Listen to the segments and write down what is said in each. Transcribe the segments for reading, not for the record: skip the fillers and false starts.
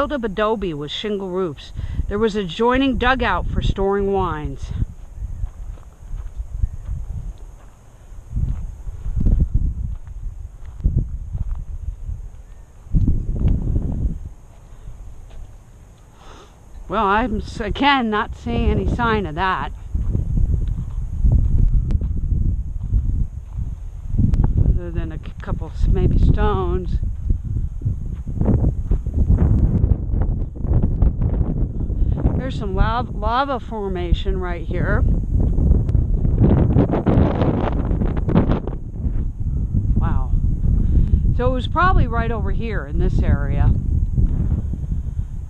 built of adobe with shingle roofs. There was an adjoining dugout for storing wines. Well, I'm again not seeing any sign of that. Other than a couple maybe stones. There's some lava formation right here. Wow. So it was probably right over here in this area.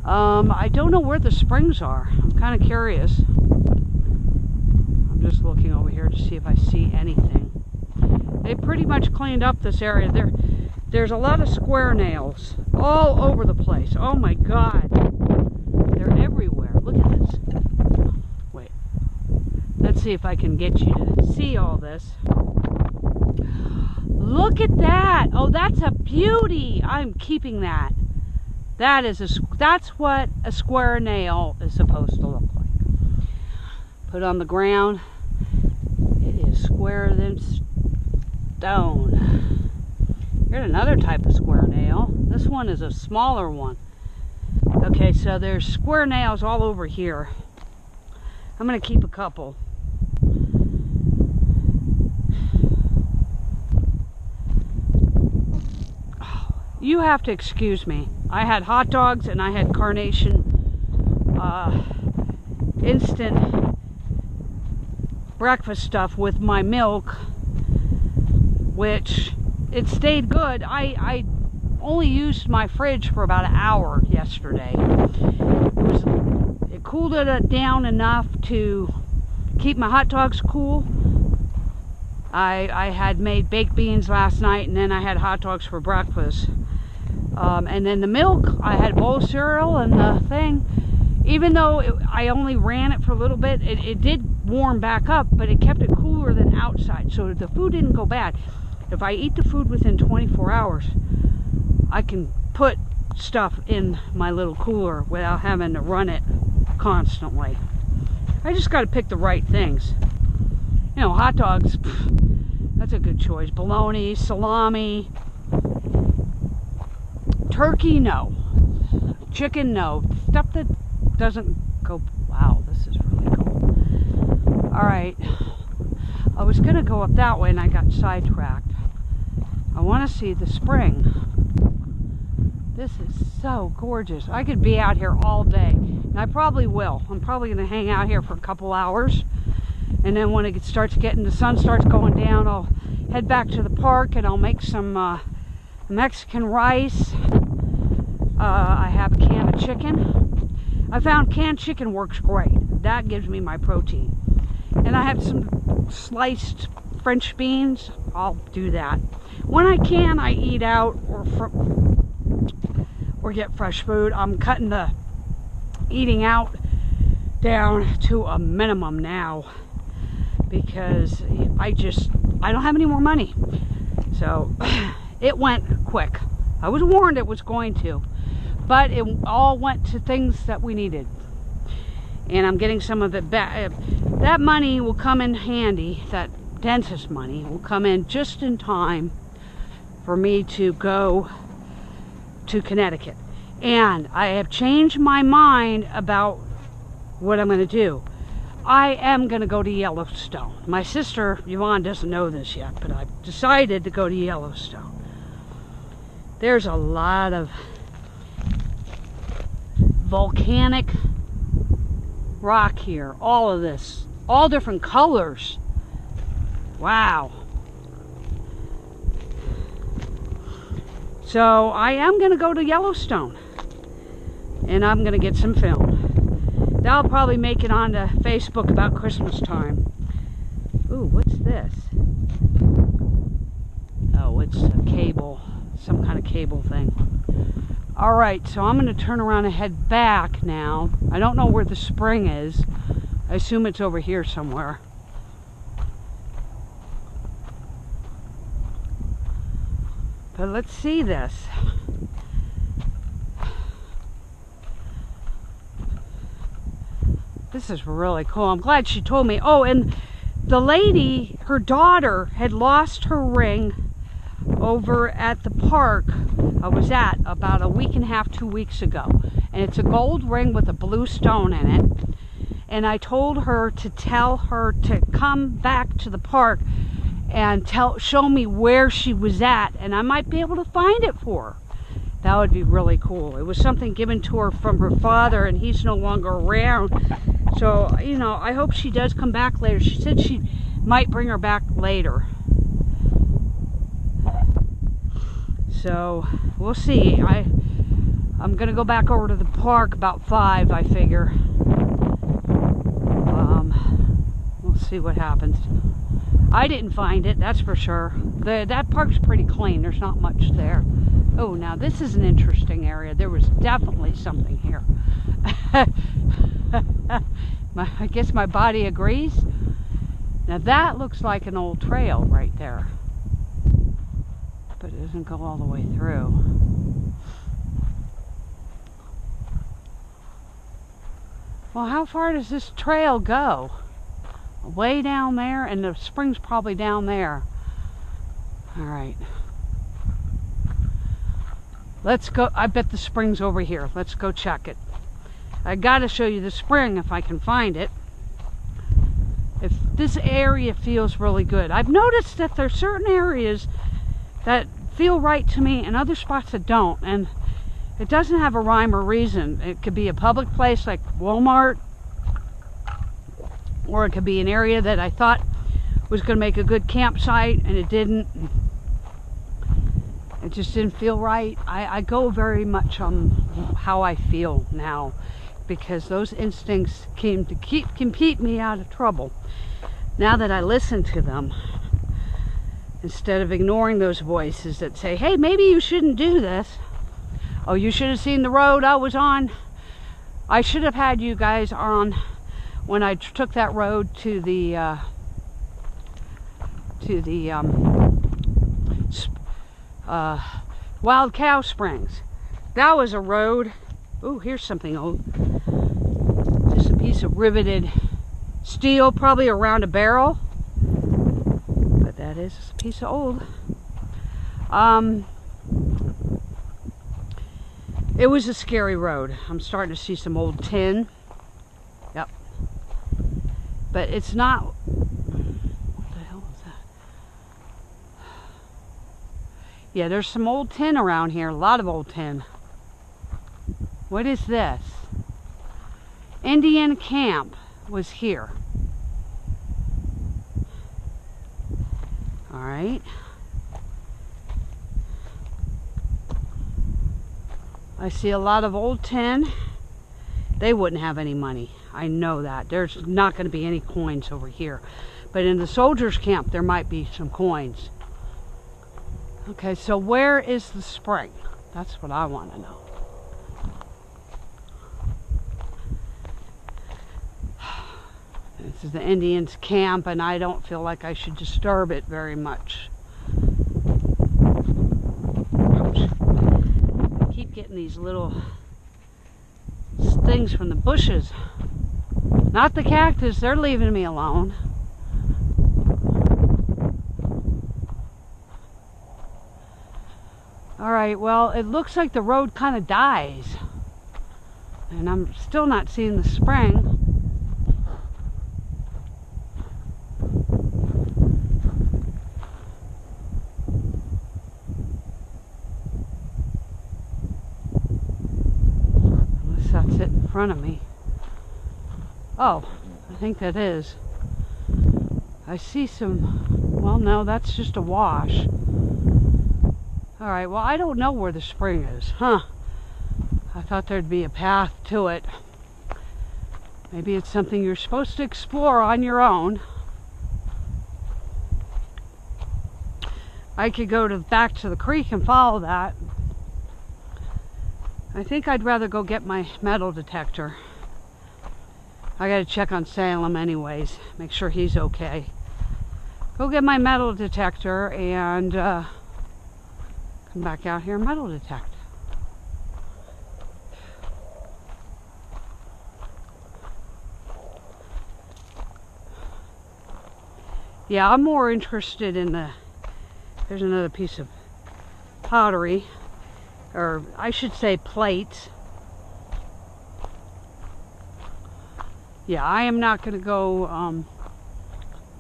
I don't know where the springs are. I'm kind of curious. I'm just looking over here to see if I see anything. They pretty much cleaned up this area. There's a lot of square nails all over the place. Oh my God. They're everywhere. Look at this. Wait. Let's see if I can get you to see all this. Look at that. Oh, that's a beauty. I'm keeping that. That's what a square nail is supposed to look like. Put on the ground. It is squarer than stone. Here's another type of square nail. This one is a smaller one. Okay, so there's square nails all over here. I'm going to keep a couple. You have to excuse me. I had hot dogs and I had Carnation instant breakfast stuff with my milk, which it stayed good. I only used my fridge for about an hour yesterday. It cooled it down enough to keep my hot dogs cool. I had made baked beans last night, and then I had hot dogs for breakfast. And then the milk, I had a bowl of cereal and the thing. Even though I only ran it for a little bit, it did warm back up, but it kept it cooler than outside. So the food didn't go bad. If I eat the food within 24 hours, I can put stuff in my little cooler without having to run it constantly. I just got to pick the right things. You know, hot dogs, that's a good choice. Bologna, salami, turkey, no. Chicken, no. Stuff that doesn't go. Wow, this is really cool. All right. I was going to go up that way and I got sidetracked. I want to see the spring. This is so gorgeous. I could be out here all day. And I probably will. I'm probably going to hang out here for a couple hours. And then when it starts getting, the sun starts going down, I'll head back to the park and I'll make some Mexican rice. I have a can of chicken. I found canned chicken works great. That gives me my protein. And I have some sliced French beans. I'll do that. When I can, I eat out or get fresh food. I'm cutting the eating out down to a minimum now because I don't have any more money. So it went quick. I was warned it was going to, but it all went to things that we needed. And I'm getting some of it back. That money will come in handy. That dentist money will come in just in time for me to go to Connecticut. And I have changed my mind about what I'm going to do. I am going to go to Yellowstone. My sister, Yvonne, doesn't know this yet, but I've decided to go to Yellowstone. There's a lot of volcanic rock here. All of this. All different colors. Wow. So I am going to go to Yellowstone. And I'm going to get some film. That'll probably make it onto Facebook about Christmas time. Ooh, what's this? Oh, it's a cable. Some kind of cable thing. Alright, so I'm going to turn around and head back now. I don't know where the spring is. I assume it's over here somewhere. But let's see this. This is really cool. I'm glad she told me. Oh, and the lady, her daughter, had lost her ring over at the park I was at about a week and a half, 2 weeks ago. And it's a gold ring with a blue stone in it. And I told her to tell her to come back to the park and show me where she was at, and I might be able to find it for her. That would be really cool. It was something given to her from her father, and he's no longer around. So, you know, I hope she does come back later. She said she might bring her back later. So, we'll see. I'm going to go back over to the park about 5, I figure. We'll see what happens. I didn't find it, that's for sure. That park's pretty clean. There's not much there. Oh, now this is an interesting area. There was definitely something here. I guess my body agrees. Now that looks like an old trail right there. But it doesn't go all the way through. Well, how far does this trail go? Way down there, and the spring's probably down there. All right. Let's go. I bet the spring's over here. Let's go check it. I gotta show you the spring if I can find it. If this area feels really good. I've noticed that there's certain areas that feel right to me and other spots that don't. And it doesn't have a rhyme or reason. It could be a public place like Walmart, or it could be an area that I thought was going to make a good campsite and it didn't. It just didn't feel right. I go very much on how I feel now, because those instincts can keep me out of trouble. Now that I listen to them, instead of ignoring those voices that say, hey, maybe you shouldn't do this. Oh, you should have seen the road I was on. I should have had you guys on when I took that road to the Wild Cow Springs. That was a road. Oh, here's something old. Just a piece of riveted steel, probably around a barrel. But that is a piece of old. It was a scary road. I'm starting to see some old tin. Yep. But it's not... What the hell is that? Yeah, there's some old tin around here. A lot of old tin. What is this? Indian camp was here. All right. I see a lot of old tin. They wouldn't have any money. I know that. There's not going to be any coins over here. But in the soldiers' camp, there might be some coins. Okay, so where is the spring? That's what I want to know. This is the Indians' camp, and I don't feel like I should disturb it very much. Getting these little things from the bushes. Not the cactus, they're leaving me alone. Alright, well, it looks like the road kind of dies. And I'm still not seeing the spring. That's it in front of me. Oh, I think that is. I see some... Well, no, that's just a wash. Alright, well, I don't know where the spring is. Huh. I thought there'd be a path to it. Maybe it's something you're supposed to explore on your own. I could go back to the creek and follow that. I think I'd rather go get my metal detector. I gotta check on Salem anyways, make sure he's okay. Go get my metal detector and come back out here and metal detect. Yeah, I'm more interested in the, there's another piece of pottery, or I should say plates. Yeah, I am not going to go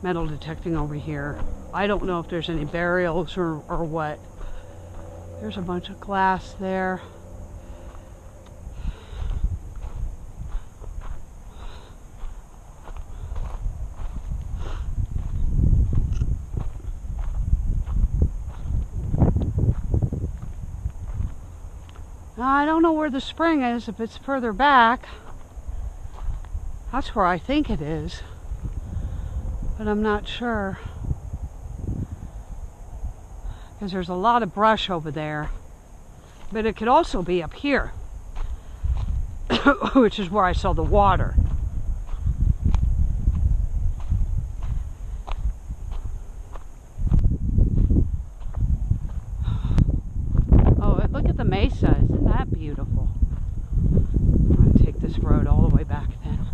metal detecting over here. I don't know if there's any burials or what. There's a bunch of glass there. I don't know where the spring is, if it's further back. That's where I think it is, but I'm not sure. Because there's a lot of brush over there. But it could also be up here, which is where I saw the water. Oh, look at the mesa. Isn't that beautiful? I'm going to take this road all the way back then.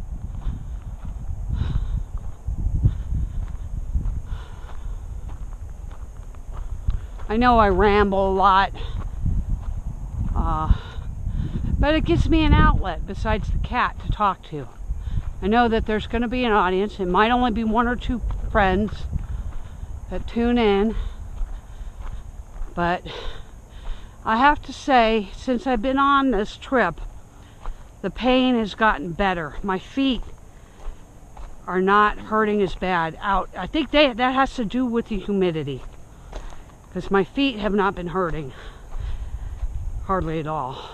I know I ramble a lot, but it gives me an outlet besides the cat to talk to. I know that there's going to be an audience. It might only be 1 or 2 friends that tune in, but I have to say, since I've been on this trip, the pain has gotten better. My feet are not hurting as bad out. I think that has to do with the humidity, because my feet have not been hurting hardly at all.